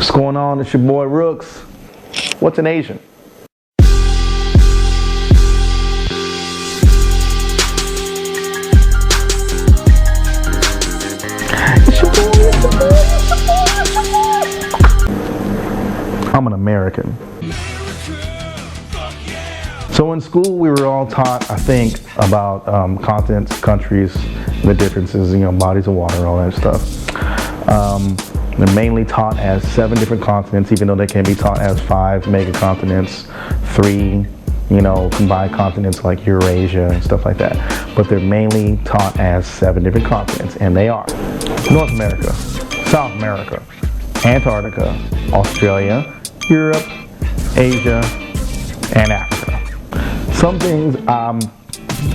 What's going on? It's your boy Rooks. What's an Asian? I'm an American. So in school we were all taught, I think, about continents, countries, the differences, bodies of water, all that stuff. They're mainly taught as 7 different continents, even though they can be taught as 5 mega continents, 3, combined continents like Eurasia and stuff like that. But they're mainly taught as 7 different continents, and they are North America, South America, Antarctica, Australia, Europe, Asia, and Africa. Some things I'm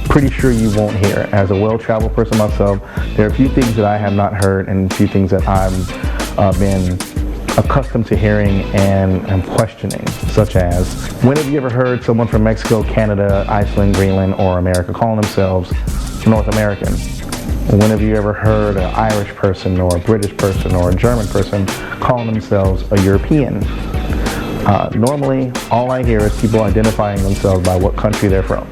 pretty sure you won't hear. As a well-traveled person myself, there are a few things that I have not heard and a few things that I've been accustomed to hearing and am questioning, such as, when have you ever heard someone from Mexico, Canada, Iceland, Greenland, or America calling themselves North American? When have you ever heard an Irish person or a British person or a German person calling themselves a European? Normally, all I hear is people identifying themselves by what country they're from.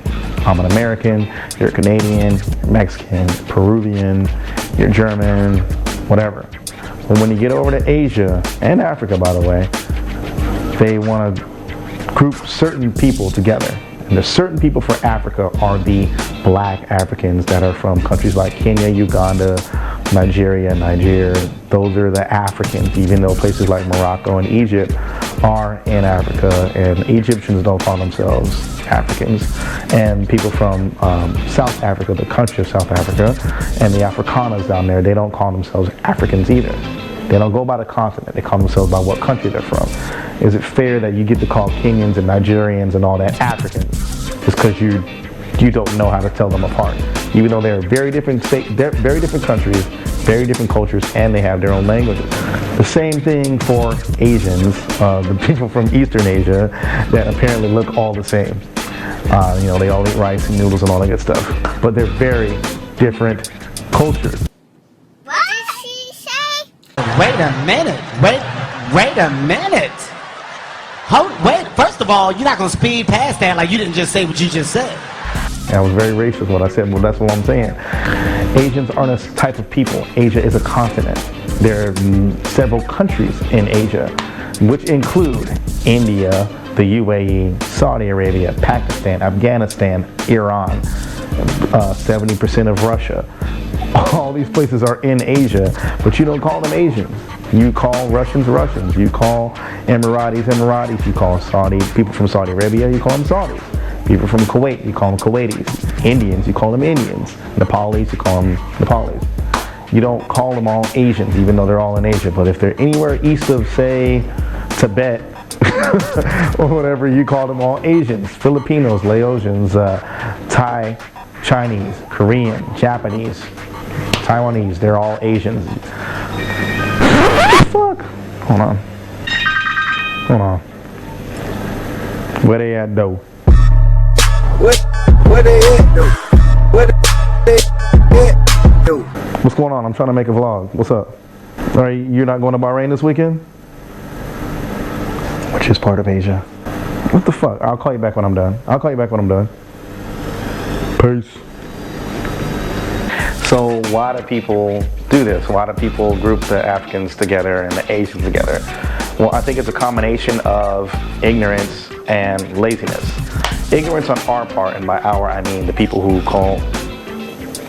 I'm an American, you're Canadian, you're Mexican, Peruvian, you're German, whatever. But when you get over to Asia and Africa, by the way, they want to group certain people together. And the certain people for Africa are the black Africans that are from countries like Kenya, Uganda, Nigeria, Niger. Those are the Africans, even though places like Morocco and Egypt are in Africa, and Egyptians don't call themselves Africans. And people from South Africa, the country of South Africa, and the Afrikaners down there, they don't call themselves Africans either. They don't go by the continent, they call themselves by what country they're from. Is it fair that you get to call Kenyans and Nigerians and all that Africans just because you don't know how to tell them apart? Even though they're very different very different countries, very different cultures, and they have their own languages. The same thing for Asians, the people from Eastern Asia that apparently look all the same. They all eat rice and noodles and all that good stuff, but they're very different cultures. What did she say? Wait a minute. Wait a minute. Wait, first of all, you're not going to speed past that like you didn't just say what you just said. That was very racist what I said, but that's what I'm saying. Asians aren't a type of people. Asia is a continent. There are several countries in Asia, which include India, the UAE, Saudi Arabia, Pakistan, Afghanistan, Iran, 70% of Russia. All these places are in Asia, but you don't call them Asians. You call Russians Russians. You call Emiratis Emiratis. You call people from Saudi Arabia, you call them Saudis. People from Kuwait, you call them Kuwaitis. Indians, you call them Indians. Nepalese, you call them Nepalese. You don't call them all Asians, even though they're all in Asia. But if they're anywhere east of, say, Tibet or whatever, you call them all Asians. Filipinos, Laosians, Thai, Chinese, Korean, Japanese, Taiwanese, they're all Asians. Fuck. Hold on. Where they at though? Where they at though? Where they at though? What's going on? I'm trying to make a vlog. What's up? Are you're not going to Bahrain this weekend? Which is part of Asia. What the fuck? I'll call you back when I'm done. Peace. So why do people do this? Why do people group the Africans together and the Asians together? Well, I think it's a combination of ignorance and laziness. Ignorance on our part, and by our I mean the people who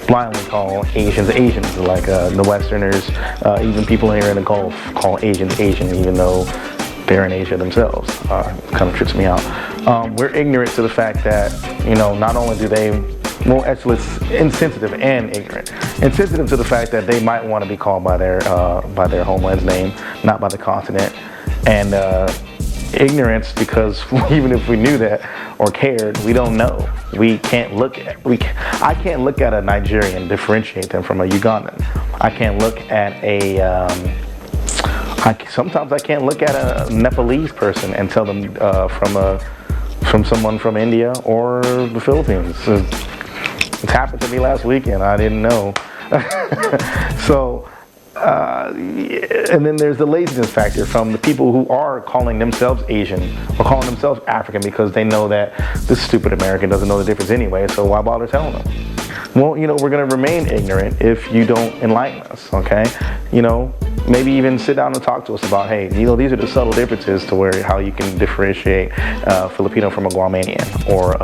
blindly call Asians Asians, like the Westerners, even people here in the Gulf call Asians Asian, even though they're in Asia themselves. Kind of trips me out. We're ignorant to the fact that, not only do they, well, actually it's insensitive and ignorant. Insensitive to the fact that they might want to be called by their homeland's name, not by the continent. And ignorance because even if we knew that or cared, we don't know. I can't look at a Nigerian, differentiate them from a Ugandan. I can't look at sometimes I can't look at a Nepalese person and tell them from someone from India or the Philippines. It's happened to me last weekend. I didn't know. So And then there's the laziness factor from the people who are calling themselves Asian or calling themselves African because they know that this stupid American doesn't know the difference anyway, so why bother telling them? Well, you know, we're going to remain ignorant if you don't enlighten us, okay? You know, maybe even sit down and talk to us about, hey, you know, these are the subtle differences to where how you can differentiate Filipino from a Guamanian or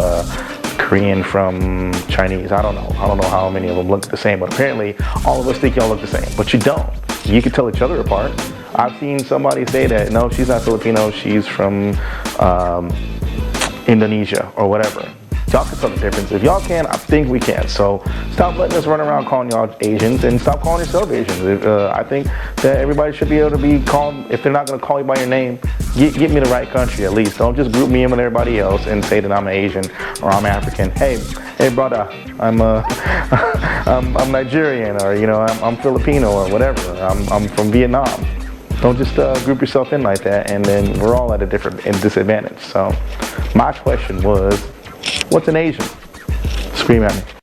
Korean from Chinese. I don't know how many of them look the same, but apparently all of us think y'all look the same, but you don't. You can tell each other apart. I've seen somebody say that, no, she's not Filipino, she's from Indonesia or whatever. Y'all can tell the difference. If y'all can, I think we can. So stop letting us run around calling y'all Asians and stop calling yourself Asians. I think that everybody should be able to be called, if they're not going to call you by your name, get me the right country at least. Don't just group me in with everybody else and say that I'm Asian or I'm African. Hey brother, I'm Nigerian, or you know, I'm Filipino or whatever. I'm from Vietnam. Don't just group yourself in like that, and then we're all at a different disadvantage. So my question was, what's an Asian? Scream at me.